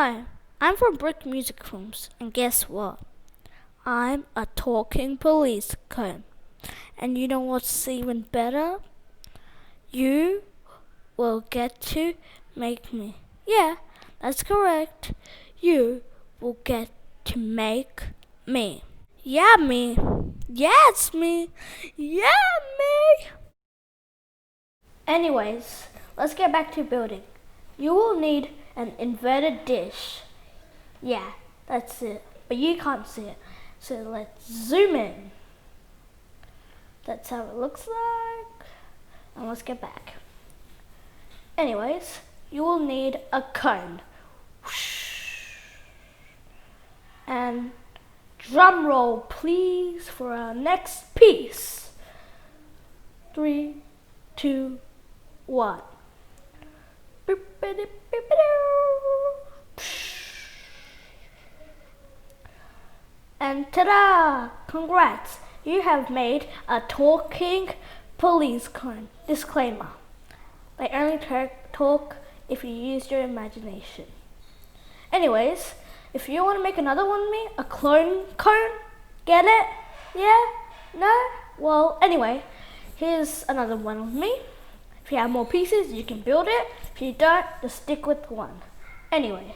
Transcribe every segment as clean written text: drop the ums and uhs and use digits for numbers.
Hi, I'm from Brick Music Rooms, and guess what? I'm a talking police cone. And you know what's even better? You will get to make me. Yeah, that's correct. You will get to make me. Yeah, me. Yeah, it's me. Yeah, me. Anyways, let's get back to building. You will need an inverted dish. Yeah, that's it. But you can't see it. So let's zoom in. That's how it looks like. And let's get back. Anyways, you will need a cone. And drum roll, please, for our next piece. 3, 2, 1. And ta-da! Congrats! You have made a talking police cone. Disclaimer. They only talk if you use your imagination. Anyways, if you want to make another one of me, a clone cone, get it? Yeah? No? Well, anyway, here's another one of me. If you have more pieces, you can build it. If you don't, just stick with one. Anyway.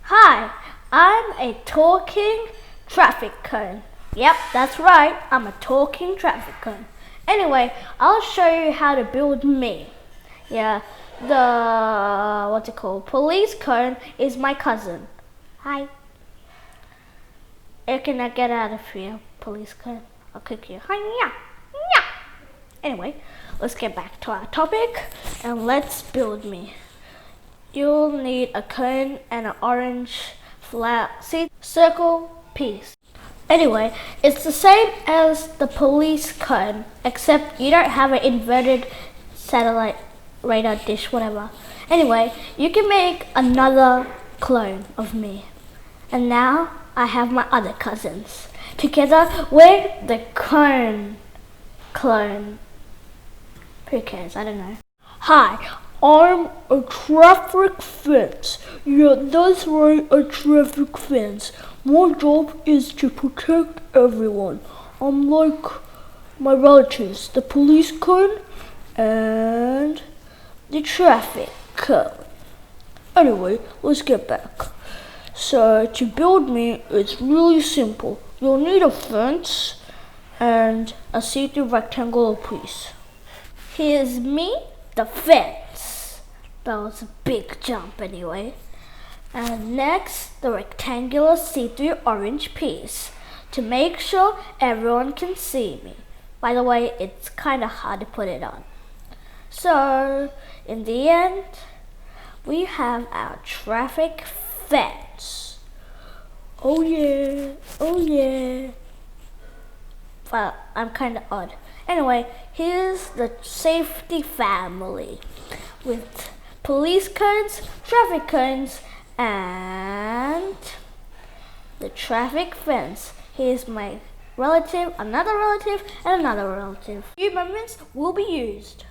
Hi, I'm a talking traffic cone. Yep, that's right. I'm a talking traffic cone. Anyway, I'll show you how to build me. Yeah, police cone is my cousin. Hi. Can I get out of here, police cone? I'll kick you. Hi, yeah. Anyway, let's get back to our topic and let's build me. You'll need a cone and an orange circle piece. Anyway, it's the same as the police cone, except you don't have an inverted satellite radar dish, whatever. Anyway, you can make another clone of me. And now I have my other cousins. Together we're the cone clone. Who cares? I don't know. Hi, I'm a traffic fence. Yeah, that's right, a traffic fence. My job is to protect everyone. I'm like my relatives, the police cone and the traffic cone. Anyway, let's get back. So to build me, it's really simple. You'll need a fence and a see-through rectangular piece. Here's me, the fence. That was a big jump anyway. And next, the rectangular see-through orange piece to make sure everyone can see me. By the way, it's kind of hard to put it on. So, in the end, we have our traffic fence. Oh yeah. Well, I'm kind of odd. Anyway, here's the safety family with police cones, traffic cones, and the traffic fence. Here's my relative, another relative, and another relative. A few moments will be used.